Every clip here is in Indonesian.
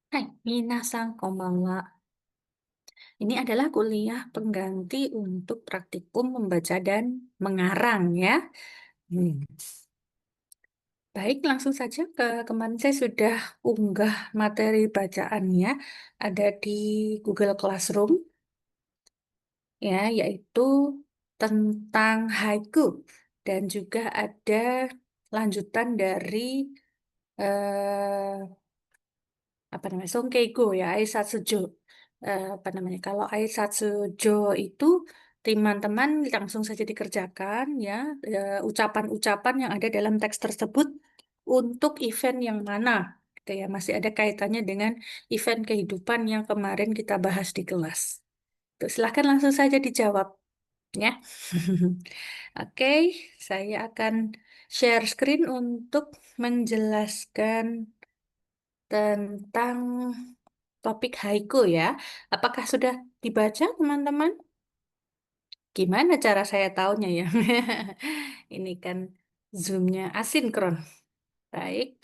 Hai, minasan konbanwa. Ini adalah kuliah pengganti untuk praktikum membaca dan mengarang ya. Hmm. Baik, langsung saja kemarin saya sudah unggah materi bacaannya ada di Google Classroom ya, yaitu tentang haiku dan juga ada lanjutan dari eh, apa namanya Songkeigo ya Aisatsujo. Apa namanya kalau Aisatsujo itu teman-teman langsung saja dikerjakan ya, ucapan-ucapan yang ada dalam teks tersebut untuk event yang mana gitu ya, masih ada kaitannya dengan event kehidupan yang kemarin kita bahas di kelas. Tuh, silahkan langsung saja dijawab ya. Oke, saya akan share screen untuk menjelaskan tentang topik haiku ya. Apakah sudah dibaca, teman-teman? Gimana cara saya tahunya ya? Ini kan Zoom-nya asinkron. Baik.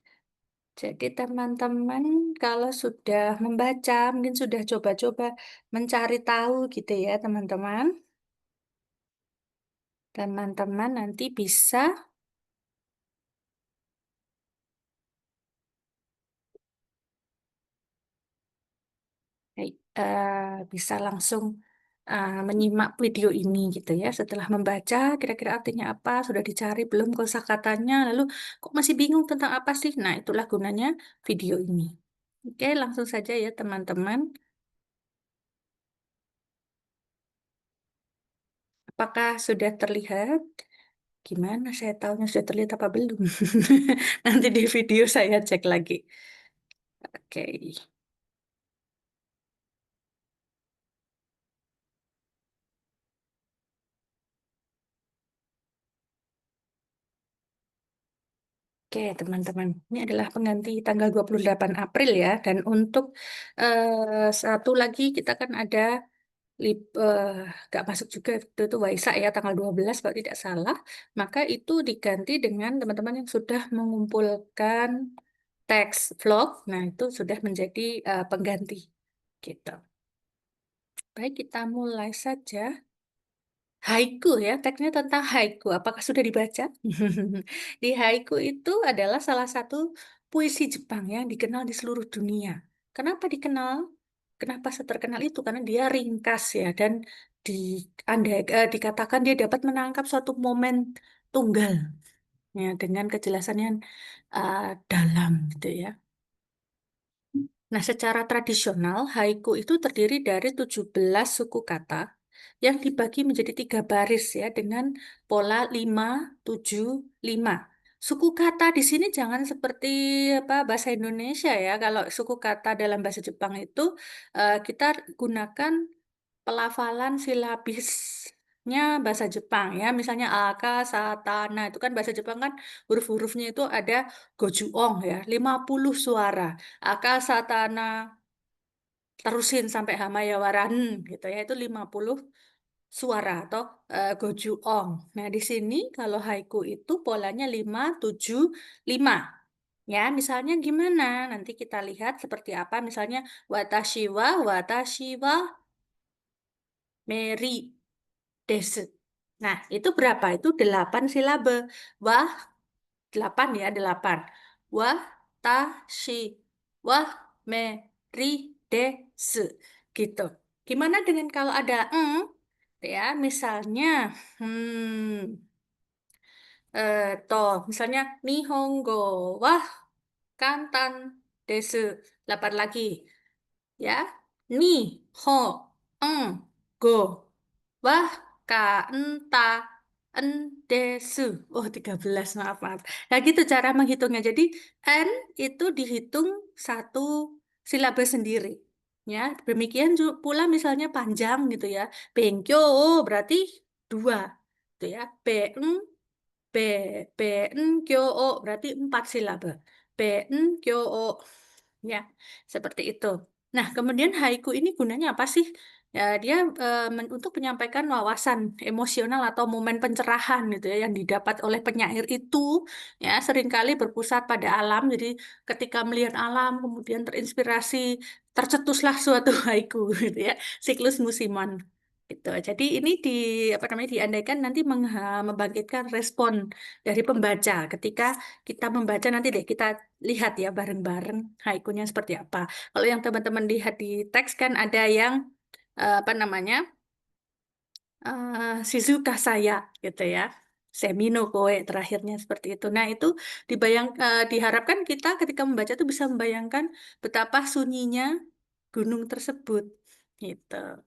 Jadi teman-teman kalau sudah membaca, mungkin sudah coba-coba mencari tahu gitu ya, teman-teman. Teman-teman nanti bisa Baik, bisa langsung menyimak video ini gitu ya. Setelah membaca, kira-kira artinya apa, sudah dicari belum kosakatanya, lalu kok masih bingung tentang apa sih? Nah, itulah gunanya video ini. Oke, langsung saja ya teman-teman. Apakah sudah terlihat? Gimana saya tahunya sudah terlihat apa belum? Nanti di video saya cek lagi. Oke. Oke, teman-teman. Ini adalah pengganti tanggal 28 April ya. Dan untuk satu lagi kita kan ada lib, eh, nggak masuk juga itu Waisak ya tanggal 12 kalau tidak salah. Maka itu diganti dengan teman-teman yang sudah mengumpulkan teks vlog. Nah, itu sudah menjadi pengganti gitu. Baik, kita mulai saja. Haiku ya, teksnya tentang haiku. Apakah sudah dibaca? Di haiku itu adalah salah satu puisi Jepang yang dikenal di seluruh dunia. Kenapa dikenal? Kenapa seterkenal itu? Karena dia ringkas ya dan di, dikatakan dia dapat menangkap suatu momen tunggal ya dengan kejelasan yang dalam gitu ya. Nah, secara tradisional, haiku itu terdiri dari 17 suku kata yang dibagi menjadi tiga baris ya dengan pola 5, 7, 5. Suku kata di sini jangan seperti apa bahasa Indonesia ya. Kalau suku kata dalam bahasa Jepang itu kita gunakan pelafalan silabisnya bahasa Jepang ya. Misalnya aka, satana itu kan bahasa Jepang kan huruf-hurufnya itu ada gojuong ya, 50 suara. Aka, satana, terusin sampai hamayawaran gitu ya. Itu 50 suara atau gojuong. Nah, di sini kalau haiku itu polanya 5, 7, 5. Ya, misalnya gimana? Nanti kita lihat seperti apa. Misalnya watashi wa Mary desu. Nah, itu berapa? Itu 8 silabe. Wah, 8 ya, 8. Wah, ta, shi, wah, me, ri, desu. Gitu. Gimana dengan kalau ada ya, misalnya, misalnya, Nihongo, wah, kantan, desu. 8 lagi. Ya, ni, ho, eng, go. Wah, ka, enta, endesu. Oh, 13, maaf, maaf. Nah, gitu cara menghitungnya. Jadi, N itu dihitung satu silabus sendiri. Ya, demikian pula misalnya panjang gitu ya. Bengkyo berarti dua. Gitu ya. Beng, be, benkyo berarti 4 silabe. Benkyo. Ya, seperti itu. Nah, kemudian haiku ini gunanya apa sih? Ya, dia untuk menyampaikan wawasan emosional atau momen pencerahan gitu ya yang didapat oleh penyair itu ya seringkali berpusat pada alam. Jadi ketika melihat alam kemudian terinspirasi tercetuslah suatu haiku gitu ya, siklus musiman. Gitu. Jadi ini apa namanya diandaikan nanti membangkitkan respon dari pembaca ketika kita membaca nanti deh kita lihat ya bareng-bareng haikunya seperti apa. Kalau yang teman-teman lihat di teks kan ada yang apa namanya Shizuka saya gitu ya. Semi no koe terakhirnya seperti itu. Nah itu diharapkan kita ketika membaca itu bisa membayangkan betapa sunyinya gunung tersebut gitu.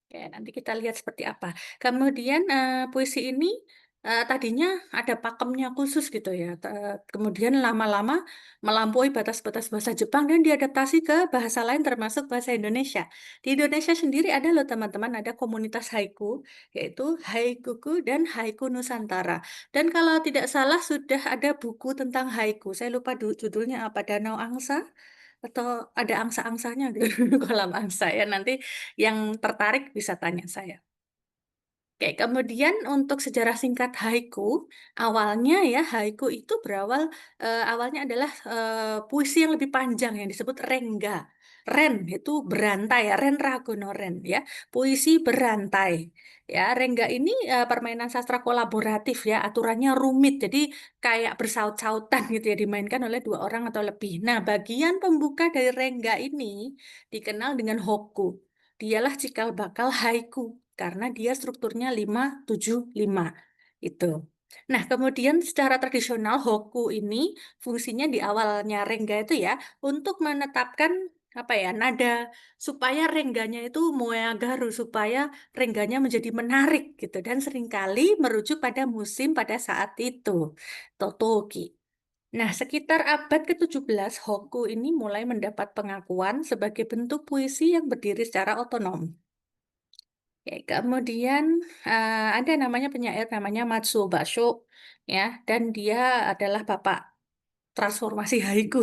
Oke, nanti kita lihat seperti apa. Kemudian puisi ini tadinya ada pakemnya khusus gitu ya. Kemudian lama-lama melampaui batas-batas bahasa Jepang dan diadaptasi ke bahasa lain termasuk bahasa Indonesia. Di Indonesia sendiri ada loh teman-teman, ada komunitas haiku, yaitu Haikuku dan Haiku Nusantara. Dan kalau tidak salah sudah ada buku tentang haiku. Saya lupa judulnya apa, Danau Angsa atau ada angsa-angsanya gitu, kolam angsa ya. Nanti yang tertarik bisa tanya saya. Oke, kemudian untuk sejarah singkat haiku, awalnya ya haiku itu awalnya adalah puisi yang lebih panjang yang disebut rengga. Ren itu berantai ya, ren ragono ren ya, puisi berantai. Ya, rengga ini permainan sastra kolaboratif ya, aturannya rumit, jadi kayak bersaut-sautan gitu ya, dimainkan oleh dua orang atau lebih. Nah, bagian pembuka dari rengga ini dikenal dengan hokku. Dialah cikal bakal haiku karena dia strukturnya 5-7-5 itu. Nah, kemudian secara tradisional hoku ini fungsinya di awalnya rengga itu ya untuk menetapkan apa ya nada supaya rengganya itu moeagaru supaya rengganya menjadi menarik gitu dan seringkali merujuk pada musim pada saat itu totoki. Nah, sekitar abad ke-17 hoku ini mulai mendapat pengakuan sebagai bentuk puisi yang berdiri secara otonom. Oke, kemudian ada namanya penyair namanya Matsuo Basho ya dan dia adalah bapak transformasi haiku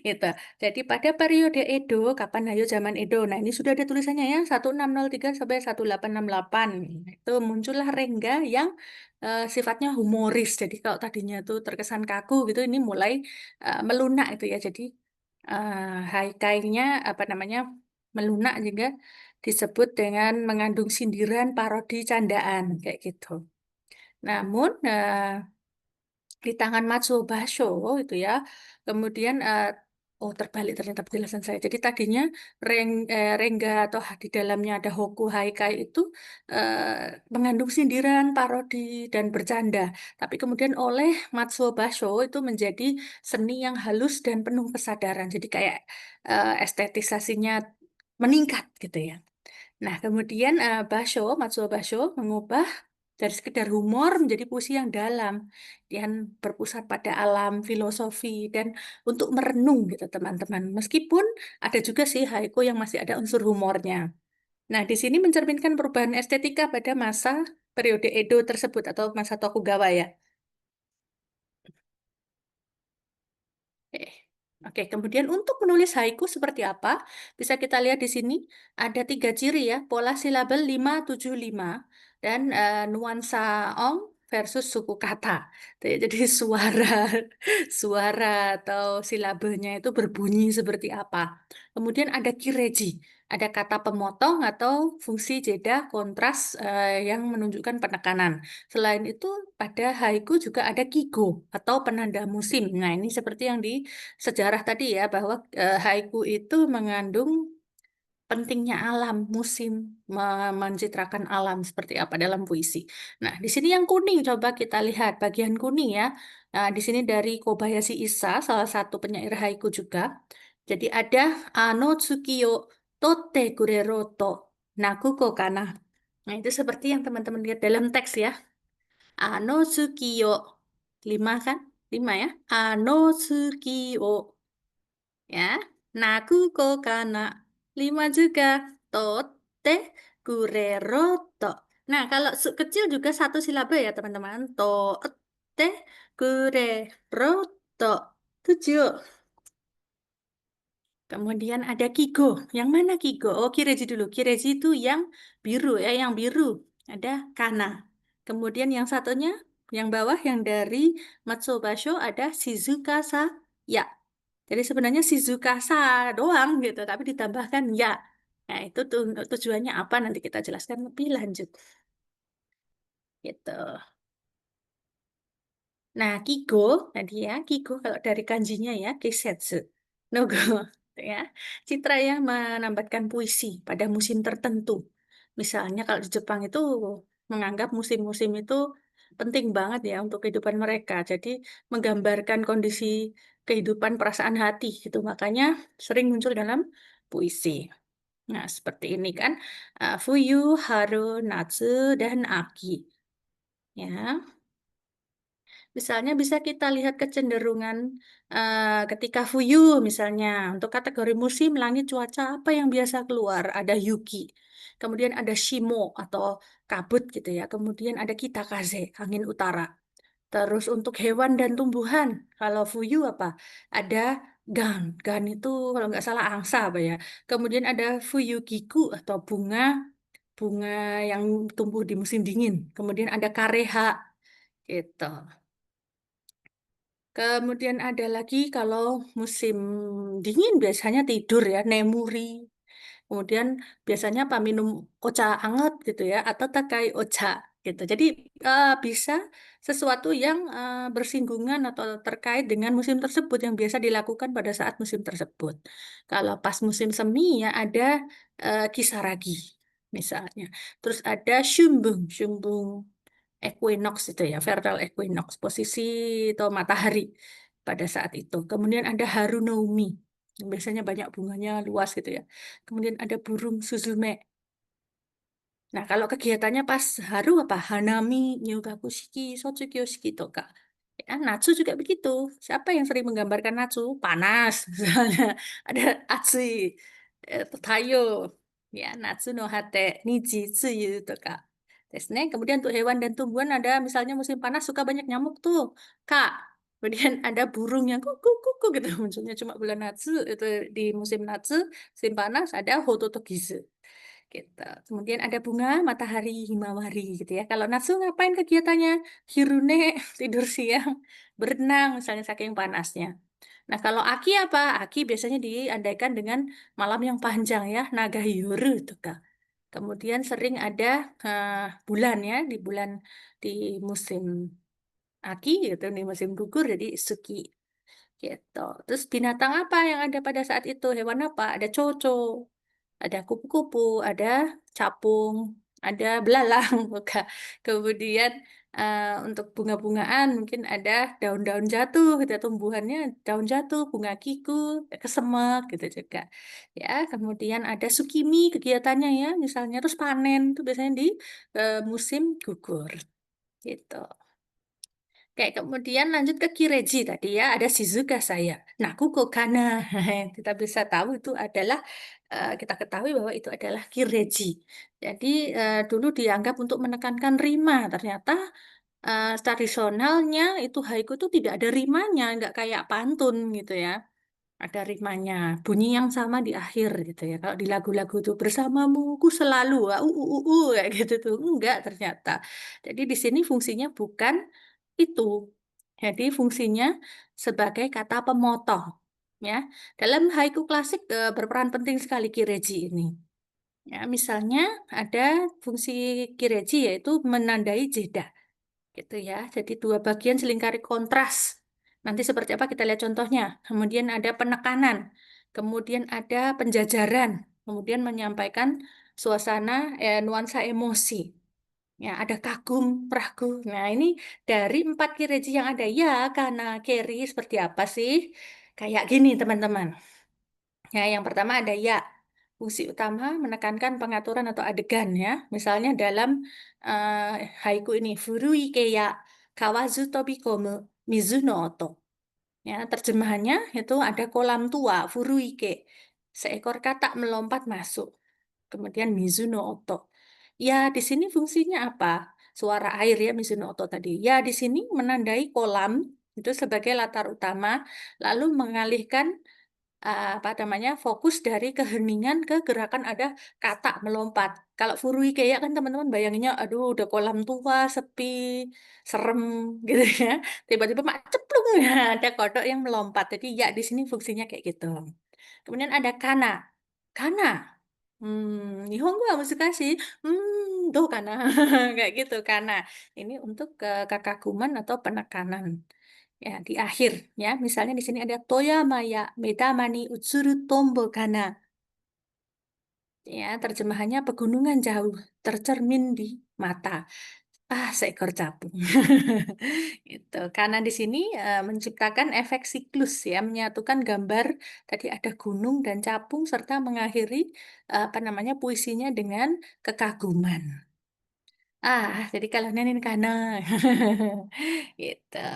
gitu. Jadi pada periode Edo, kapan Hayo zaman Edo. Nah, ini sudah ada tulisannya ya 1603 sampai 1868. Itu muncullah rengga yang sifatnya humoris. Jadi kalau tadinya itu terkesan kaku gitu, ini mulai melunak itu ya. Jadi haikainya apa namanya melunak juga disebut dengan mengandung sindiran, parodi, candaan kayak gitu. Namun di tangan Matsuo Basho itu ya. Kemudian oh terbalik ternyata penjelasan saya. Jadi tadinya rengga atau di dalamnya ada hoku haikai itu mengandung sindiran, parodi dan bercanda. Tapi kemudian oleh Matsuo Basho itu menjadi seni yang halus dan penuh kesadaran. Jadi kayak estetisasinya meningkat gitu ya. Nah, kemudian Matsuo Basho mengubah dari sekedar humor menjadi puisi yang dalam dan berpusat pada alam, filosofi, dan untuk merenung gitu teman-teman. Meskipun ada juga sih haiku yang masih ada unsur humornya. Nah, di sini mencerminkan perubahan estetika pada masa periode Edo tersebut atau masa Tokugawa ya. Oke, Oke, kemudian untuk menulis haiku seperti apa? Bisa kita lihat di sini ada tiga ciri ya, pola silabel 5-7-5 dan nuansa ong versus suku kata. Jadi suara suara atau silabelnya itu berbunyi seperti apa. Kemudian ada kireji, ada kata pemotong atau fungsi jeda kontras yang menunjukkan penekanan. Selain itu, pada haiku juga ada kigo atau penanda musim. Nah, ini seperti yang di sejarah tadi ya, bahwa haiku itu mengandung pentingnya alam, musim, mencitrakan alam seperti apa dalam puisi. Nah, di sini yang kuning, coba kita lihat bagian kuning ya. Nah, di sini dari Kobayashi Issa, salah satu penyair haiku juga. Jadi ada Ano Tsukiyo Totte Kureroto Nakuko Kana. Nah, itu seperti yang teman-teman lihat dalam teks ya. Ano Tsukiyo. 5 kan? 5 ya. Ano Tsukiyo. Ya. Nakuko kana. 5 juga. Tote kureroto. Nah, kalau kecil juga satu silabe ya, teman-teman. Tote kureroto. 7. Kemudian ada Kigo. Yang mana Kigo? Oh, Kireji dulu. Kireji itu yang biru ya, yang biru. Ada Kana. Kemudian yang satunya, yang bawah yang dari Matsobasho ada Shizuka Sa Ya. Jadi sebenarnya Shizuka Sa doang gitu, tapi ditambahkan ya. Nah, itu tuh tujuannya apa nanti kita jelaskan lebih lanjut. Gitu. Nah, Kigo tadi ya, Kigo kalau dari kanjinya ya, Kisetsu. No go, ya. Citra yang menambatkan puisi pada musim tertentu. Misalnya kalau di Jepang itu menganggap musim-musim itu penting banget ya untuk kehidupan mereka. Jadi menggambarkan kondisi kehidupan perasaan hati gitu. Makanya sering muncul dalam puisi. Nah, seperti ini kan. Fuyu, Haru, Natsu, dan Aki. Ya. Misalnya bisa kita lihat kecenderungan ketika Fuyu misalnya untuk kategori musim langit cuaca apa yang biasa keluar ada Yuki, kemudian ada Shimo atau kabut gitu ya, kemudian ada Kitakaze angin utara. Terus untuk hewan dan tumbuhan kalau Fuyu apa? Ada Gan itu kalau nggak salah angsa apa ya. Kemudian ada Fuyukiku atau bunga bunga yang tumbuh di musim dingin. Kemudian ada Kareha gitu. Kemudian ada lagi kalau musim dingin biasanya tidur ya, nemuri. Kemudian biasanya apa minum ocha anget gitu ya, atau takai ocha gitu. Jadi bisa sesuatu yang bersinggungan atau terkait dengan musim tersebut yang biasa dilakukan pada saat musim tersebut. Kalau pas musim semi ya ada kisaragi misalnya. Terus ada syumbung, syumbung equinox itu ya, vernal equinox, posisi atau matahari pada saat itu. Kemudian ada Harunomi, yang biasanya banyak bunganya luas gitu ya. Kemudian ada burung Suzume. Nah, kalau kegiatannya pas haru apa? Hanami, Nyogakushiki, Sotsukyoshiki toka. Ya, Natsu juga begitu. Siapa yang sering menggambarkan Natsu? Panas, misalnya. Ada Atsui, Tayo, ya, Natsu no Hate, Niji, Tsuyu toka. Kemudian untuk hewan dan tumbuhan ada misalnya musim panas suka banyak nyamuk tuh, Kak. Kemudian ada burung yang kuku kuku gitu munculnya cuma bulan Natsu itu di musim Natsu, musim panas ada Hototogisu gitu. Kemudian ada bunga matahari himawari gitu ya. Kalau Natsu ngapain kegiatannya? Hirune tidur siang, berenang misalnya saking panasnya. Nah, kalau Aki apa? Aki biasanya diandaikan dengan malam yang panjang ya, naga yuru itu Kak. Kemudian sering ada eh, bulan ya, di bulan di musim Aki gitu, di musim gugur jadi Suki gitu. Terus binatang apa yang ada pada saat itu? Hewan apa? Ada coco, ada kupu-kupu, ada capung, ada belalang, bukan. Kemudian untuk bunga-bungaan mungkin ada daun-daun jatuh, gitu, tumbuhannya daun jatuh, bunga kiku, kesemek gitu juga. Ya, kemudian ada sukimi kegiatannya ya, misalnya terus panen itu biasanya di musim gugur gitu. Kayak kemudian lanjut ke Kireji tadi ya, ada Shizuka saya. Nah, Kukokana, kita bisa tahu itu adalah, kita ketahui bahwa itu adalah Kireji. Jadi dulu dianggap untuk menekankan rima, ternyata tradisionalnya itu haiku itu tidak ada rimanya, nggak kayak pantun gitu ya. Ada rimanya, bunyi yang sama di akhir gitu ya. Kalau di lagu-lagu itu bersamamu, ku selalu, kayak gitu tuh. Enggak ternyata. Jadi di sini fungsinya bukan itu. Jadi fungsinya sebagai kata pemotong. Ya, dalam haiku klasik berperan penting sekali kireji ini. Ya, misalnya ada fungsi kireji yaitu menandai jeda gitu ya. Jadi dua bagian selingkari kontras. Nanti seperti apa kita lihat contohnya. Kemudian ada penekanan, kemudian ada penjajaran, kemudian menyampaikan suasana nuansa emosi. Ya, ada kagum, ragu. Nah, ini dari empat kireji yang ada ya, karena keri seperti apa sih? Kayak gini, teman-teman. Ya, yang pertama ada ya. Fungsi utama menekankan pengaturan atau adegan ya. Misalnya dalam haiku ini, Furui keya kawazu tobikomu mizu no oto. Ya, terjemahannya itu ada kolam tua, Furuike. Seekor katak melompat masuk. Kemudian mizu no oto. Ya, di sini fungsinya apa? Suara air ya, mizu no oto tadi. Ya, di sini menandai kolam itu sebagai latar utama, lalu mengalihkan apa namanya, fokus dari keheningan ke gerakan ada kata melompat. Kalau Furui kayak kan teman-teman bayanginnya, aduh udah kolam tua, sepi, serem gitu ya. Tiba-tiba mak ceplung ya, ada kodok yang melompat. Jadi ya di sini fungsinya kayak gitu. Kemudian ada kana. Kana. Nihongo wa musukashi. Do kana. Kayak gitu, kana. Ini untuk kekaguman atau penekanan. Ya, di akhir ya. Misalnya di sini ada Toyama ya Medama ni utsuru tombo kana. Ya, terjemahannya pegunungan jauh tercermin di mata. Seekor capung. Gitu. Karena di sini menciptakan efek siklus ya, menyatukan gambar tadi ada gunung dan capung serta mengakhiri apa namanya puisinya dengan kekaguman. Jadi kalau ini karena gitu.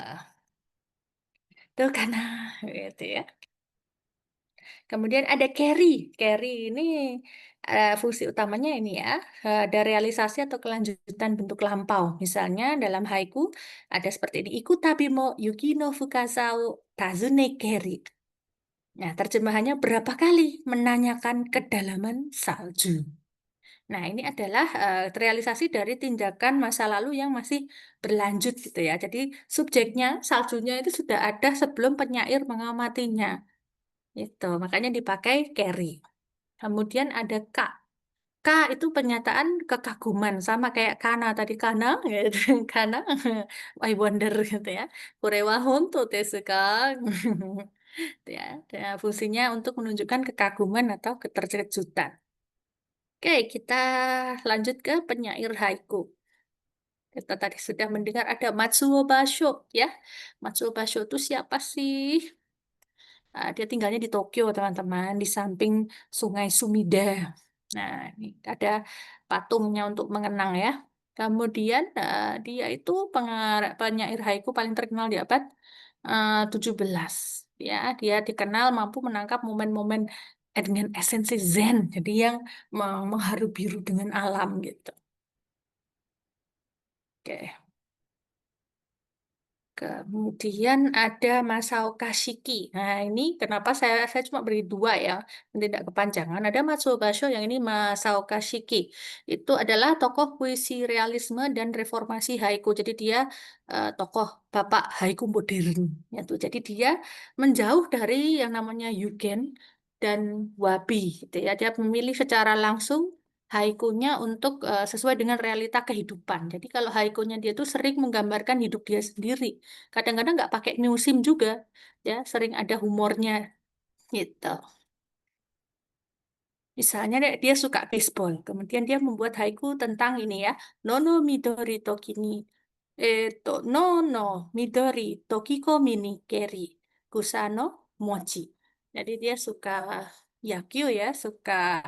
Tuh karena gitu ya. Kemudian ada carry. Carry ini fungsi utamanya ini ya, ada realisasi atau kelanjutan bentuk lampau. Misalnya dalam haiku ada seperti ini. Iku tabimo yuki no fukasao tazune carry. Nah, terjemahannya berapa kali menanyakan kedalaman salju. Nah, ini adalah realisasi dari tindakan masa lalu yang masih berlanjut gitu ya. Jadi subjeknya, saljunya itu sudah ada sebelum penyair mengamatinya. Itu, makanya dipakai carry. Kemudian ada K. K itu penyataan kekaguman sama kayak kana tadi kana gitu. Kana I wonder gitu ya. Kurewa honto desu ka? Gitu ya. Dan fungsinya untuk menunjukkan kekaguman atau keterkejutan. Oke, kita lanjut ke penyair haiku. Kita tadi sudah mendengar ada Matsuo Basho ya. Matsuo Basho itu siapa sih? Dia tinggalnya di Tokyo, teman-teman, di samping Sungai Sumida. Nah, ini ada patungnya untuk mengenang ya. Kemudian dia itu penyair haiku paling terkenal di abad 17. Ya, dia dikenal mampu menangkap momen-momen dengan esensi Zen, jadi yang mengharu biru dengan alam gitu. Oke. Kemudian ada Masao Kashiki. Nah, ini kenapa saya cuma beri dua ya, tidak kepanjangan. Ada Matsuo Basho, yang ini Masao Kashiki. Itu adalah tokoh puisi realisme dan reformasi haiku. Jadi dia tokoh bapak haiku modern. Yaitu. Jadi dia menjauh dari yang namanya Yugen dan Wabi. Gitu ya. Dia memilih secara langsung haikunya untuk sesuai dengan realita kehidupan. Jadi kalau haikunya dia tuh sering menggambarkan hidup dia sendiri. Kadang-kadang nggak pakai musim juga, ya sering ada humornya gitu. Misalnya dia suka baseball, kemudian dia membuat haiku tentang ini ya, Nono Midori Tokini, Nono Midori Tokiko Mini Keri, Kusano Mochi. Jadi dia suka yakyu ya, suka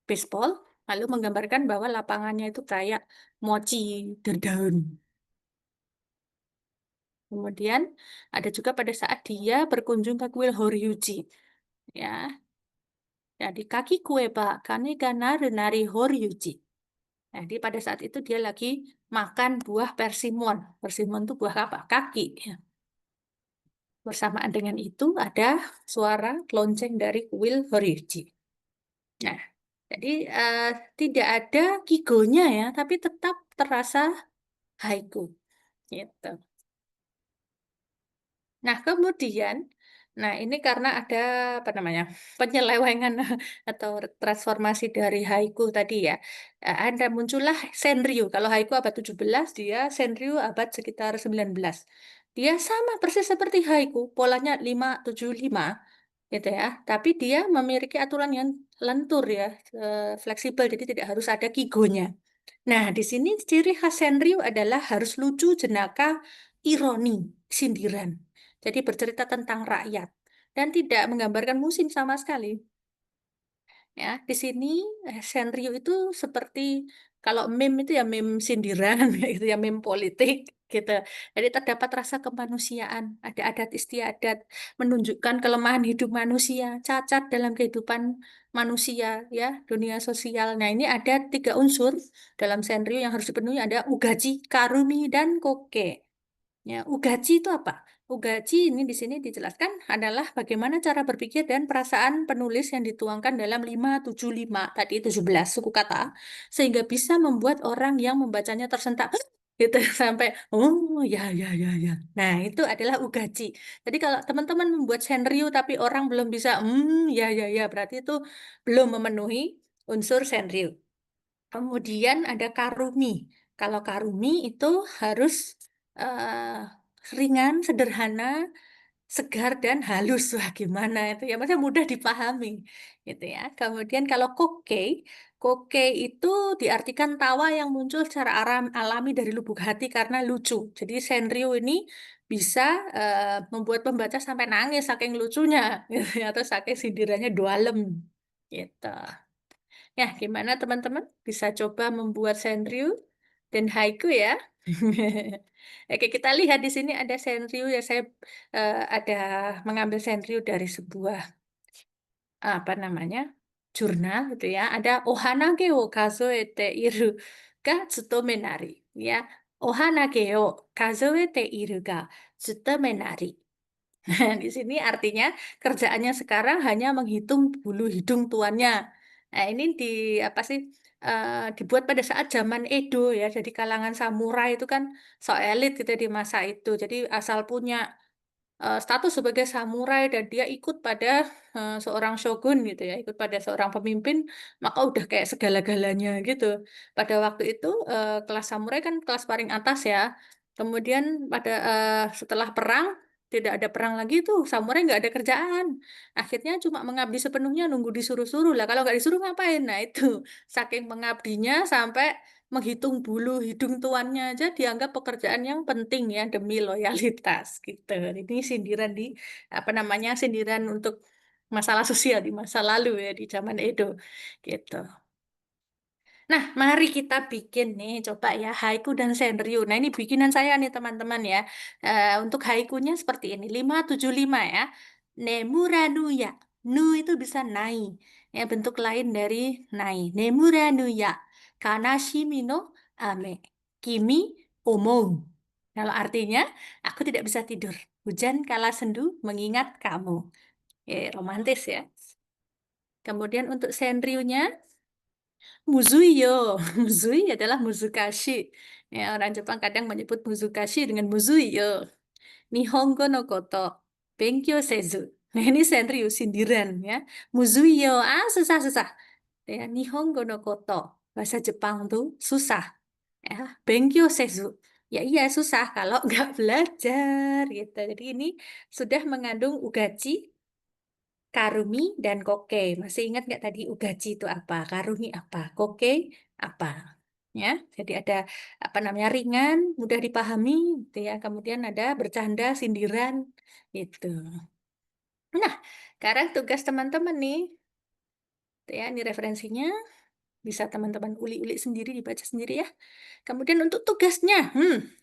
baseball, lalu menggambarkan bahwa lapangannya itu kayak mochi berdaun. Kemudian ada juga pada saat dia berkunjung ke kuil Horyuji. Ya, jadi kaki kue pak, kane kana renari Horyuji. Jadi pada saat itu dia lagi makan buah persimon. Persimon itu buah apa? Kaki. Ya. Bersamaan dengan itu ada suara lonceng dari kuil Horyuji. Nah, jadi tidak ada kigonya ya, tapi tetap terasa haiku. Gitu. Nah, kemudian, nah ini karena ada apa namanya penyelewengan atau transformasi dari haiku tadi ya, ada muncullah senryu. Kalau haiku abad 17, dia senryu abad sekitar 19. Dia sama persis seperti haiku, polanya 5-7-5 gitu ya. Tapi dia memiliki aturan yang lentur ya, fleksibel, jadi tidak harus ada kigonya. Nah, di sini ciri khas Senryu adalah harus lucu, jenaka, ironi, sindiran. Jadi bercerita tentang rakyat dan tidak menggambarkan musim sama sekali. Ya, di sini Senryu itu seperti kalau meme itu ya meme sindiran, itu ya meme politik gitu. Jadi terdapat rasa kemanusiaan, ada adat istiadat, menunjukkan kelemahan hidup manusia, cacat dalam kehidupan manusia, ya dunia sosial. Nah ini ada 3 unsur dalam Senryu yang harus dipenuhi, ada ugaji, karumi, dan koke. Ya, ugaci itu apa? Ugaci ini di sini dijelaskan adalah bagaimana cara berpikir dan perasaan penulis yang dituangkan dalam 575 tadi 17 suku kata sehingga bisa membuat orang yang membacanya tersentak gitu sampai oh ya ya ya ya. Nah, itu adalah ugaci. Jadi kalau teman-teman membuat senryu tapi orang belum bisa ya ya ya berarti itu belum memenuhi unsur senryu. Kemudian ada karumi. Kalau karumi itu harus ringan, sederhana, segar dan halus. Wah, gimana itu ya? Maksudnya mudah dipahami, gitu ya. Kemudian kalau koke, koke itu diartikan tawa yang muncul secara alami dari lubuk hati karena lucu. Jadi Senryu ini bisa membuat pembaca sampai nangis saking lucunya, gitu ya, atau saking sindirannya dalam, gitu. Ya, gimana teman-teman? Bisa coba membuat senryu dan haiku ya. Oke, kita lihat di sini ada senryu ya. Saya ada mengambil senryu dari sebuah apa namanya jurnal gitu ya. Ada ohanage wo kazoete iru ga zutto menari ya. Ohanage wo kazoete iru ga zutto menari. Di sini artinya kerjaannya sekarang hanya menghitung bulu hidung tuannya. Nah, ini di apa sih dibuat pada saat zaman Edo ya. Jadi kalangan samurai itu kan so elit gitu di masa itu. Jadi asal punya status sebagai samurai dan dia ikut pada seorang shogun gitu ya, ikut pada seorang pemimpin, maka udah kayak segala-galanya gitu. Pada waktu itu kelas samurai kan kelas paling atas ya. Kemudian pada setelah perang tidak ada perang lagi tuh, samurai nggak ada kerjaan. Akhirnya cuma mengabdi sepenuhnya nunggu disuruh-suruh lah. Kalau nggak disuruh ngapain? Nah itu saking mengabdinya sampai menghitung bulu hidung tuannya aja dianggap pekerjaan yang penting ya demi loyalitas gitu. Ini sindiran di apa namanya sindiran untuk masalah sosial di masa lalu ya di zaman Edo gitu. Nah, mari kita bikin nih, coba ya, haiku dan senryu. Nah, ini bikinan saya nih, teman-teman ya. Untuk haikunya seperti ini, 575 ya. Nemuranu ya. Nu itu bisa nai. Ya, bentuk lain dari nai. Nemuranu ya. Kanashimi no ame. Kimi omou. Kalau artinya, aku tidak bisa tidur. Hujan kala sendu mengingat kamu. Romantis ya. Kemudian untuk senryunya, Muzui yo, Muzui adalah muzukashi. Ya, orang Jepang kadang menyebut muzukashi dengan muzui yo. Nihongo no koto, benkyou sezu. Nah, ini senryu, sindiran ya. Muzui yo, susah-susah. Ya, Nihongo no koto, bahasa Jepang tuh susah. Ya, benkyou sezu. Ya iya susah kalau nggak belajar gitu. Jadi ini sudah mengandung ugaci, karumi dan koke. Masih ingat nggak tadi ugaci itu apa? Karumi apa? Koke apa? Ya, jadi ada apa namanya ringan, mudah dipahami, gitu ya. Kemudian ada bercanda, sindiran, gitu. Nah, sekarang tugas teman-teman nih, gitu ya. Ini referensinya bisa teman-teman uli-uli sendiri, dibaca sendiri ya. Kemudian untuk tugasnya,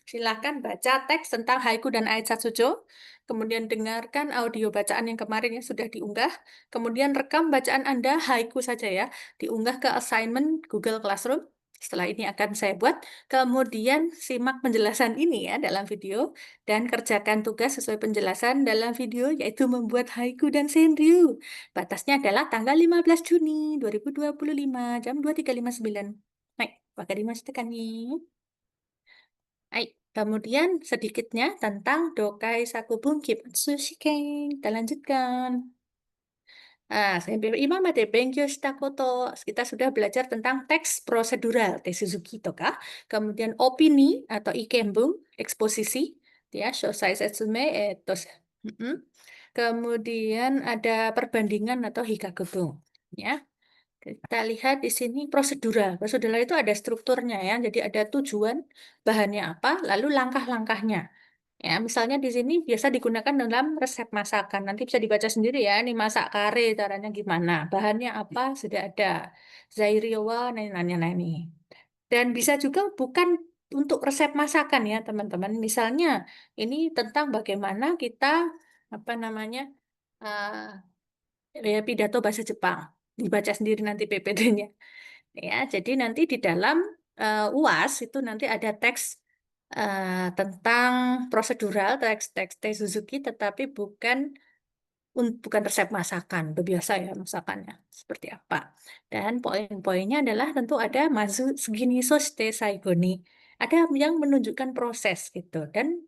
silakan baca teks tentang haiku dan ait satsujo. Kemudian dengarkan audio bacaan yang kemarin yang sudah diunggah. Kemudian rekam bacaan Anda haiku saja ya, diunggah ke assignment Google Classroom. Setelah ini akan saya buat. Kemudian simak penjelasan ini ya dalam video dan kerjakan tugas sesuai penjelasan dalam video yaitu membuat haiku dan senryu. Batasnya adalah tanggal 15 Juni 2025 jam 23.59. Baik, wakarimasu nih. Baik, kemudian sedikitnya tentang Dokai Sakubun Kimetsu Shiken. Kita lanjutkan. Imamate Benkyou shita koto. Kita sudah belajar tentang teks prosedural, Tesuzuki toka. Kemudian opini atau ikembung, eksposisi. Ya, shosai setsume, mm-mm. Kemudian ada perbandingan atau hikagobung. Ya, kita lihat di sini prosedural. Prosedural itu ada strukturnya ya. Jadi ada tujuan, bahannya apa, lalu langkah-langkahnya. Ya, misalnya di sini biasa digunakan dalam resep masakan. Nanti bisa dibaca sendiri ya. Ini masak kare caranya gimana. Bahannya apa sudah ada. Zairiowa, nah ini. Dan bisa juga bukan untuk resep masakan ya teman-teman. Misalnya ini tentang bagaimana kita apa namanya pidato bahasa Jepang. Dibaca sendiri nanti PPT-nya. Ya, jadi nanti di dalam UAS itu nanti ada teks tentang prosedural teks-teks Teh Suzuki, tetapi bukan resep masakan. Itu biasa ya masakannya seperti apa. Dan poin-poinnya adalah tentu ada Mazu Sugini Soshite Saigoni. Ada yang menunjukkan proses gitu. Dan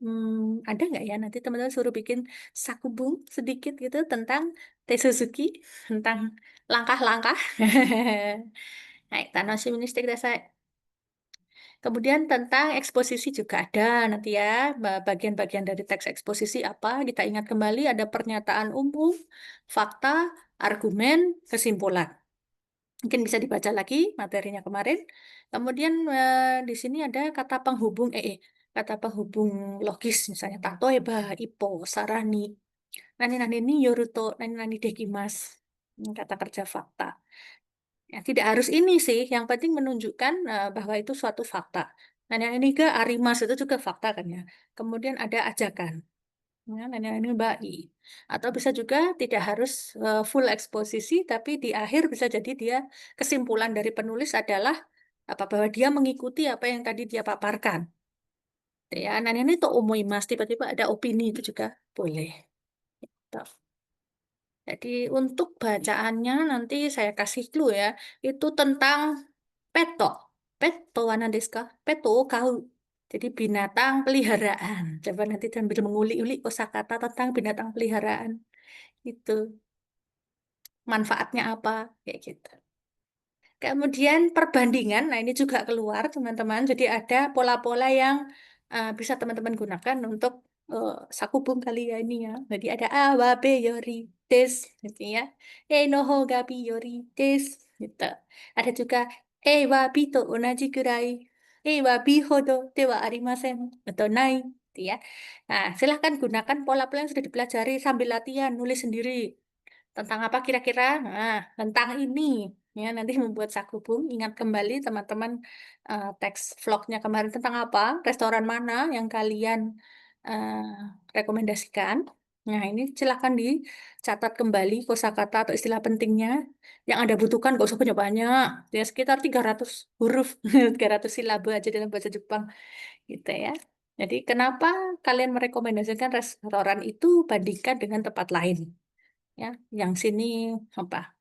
ada nggak ya nanti teman-teman suruh bikin sakubung sedikit gitu tentang Teh Suzuki, tentang langkah-langkah. Hai, Tanoshimi ni shite kudasai. Kemudian tentang eksposisi juga ada nanti ya, bagian-bagian dari teks eksposisi apa, kita ingat kembali ada pernyataan umum, fakta, argumen, kesimpulan. Mungkin bisa dibaca lagi materinya kemarin. Kemudian di sini ada kata penghubung logis, misalnya Tatoeba, Ippo, Sarani, Nani Nani ni Yoruto, Nani Nani Dekimas. Kata kerja fakta. Ya, tidak harus ini sih, yang penting menunjukkan bahwa itu suatu fakta. Dan yang ini ke Arimas itu juga fakta kan ya. Kemudian ada ajakan, ya, dan yang ini Bai. Atau bisa juga tidak harus full eksposisi, tapi di akhir bisa jadi dia kesimpulan dari penulis adalah apa bahwa dia mengikuti apa yang tadi dia paparkan. Ya, dan ini tuh mas tiba-tiba ada opini itu juga boleh. Tuh. Jadi untuk bacaannya nanti saya kasih clue ya, itu tentang peto. Peto wana desu ka? Peto kau. Jadi binatang peliharaan. Coba nanti sambil menguli-uli kosakata tentang binatang peliharaan. Itu manfaatnya apa? Kayak gitu. Kemudian perbandingan, nah ini juga keluar teman-teman. Jadi ada pola-pola yang bisa teman-teman gunakan untuk sakubung kali ya ini ya. Jadi ada A, wa, B, yori, des, gitu ya. E no ho ga bi yori des, gitu. Ada juga E wa bi to onaji kurai. E wa bi hodo de wa arimasen. Atau nai, gitu ya. Nah, silahkan gunakan pola-pola yang sudah dipelajari sambil latihan, nulis sendiri. Tentang apa kira-kira? Nah, tentang ini. Ya, nanti membuat sakubung. Ingat kembali teman-teman teks vlognya kemarin tentang apa? Restoran mana yang kalian rekomendasikan? Nah, ini silakan dicatat kembali kosakata atau istilah pentingnya. Yang Anda butuhkan gak usah banyak-banyak. Ya, sekitar 300 huruf, 300 silaba aja dalam bahasa Jepang. Gitu ya. Jadi, kenapa kalian merekomendasikan restoran itu bandingkan dengan tempat lain? Ya, yang sini apa?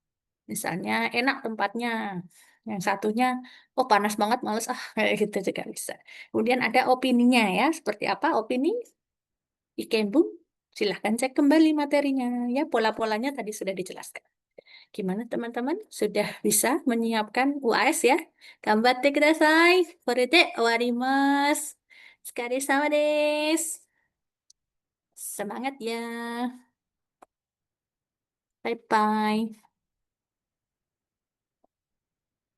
Misalnya enak tempatnya. Yang satunya, oh panas banget, males ah, kayak gitu juga bisa. Kemudian ada opininya ya, seperti apa opini? Ikembung, silahkan cek kembali materinya. Ya, pola-polanya tadi sudah dijelaskan. Gimana teman-teman? Sudah bisa menyiapkan UAS ya? Gambatte kudasai. Korete owarimasu. Sekali sama des. Semangat ya. Bye-bye.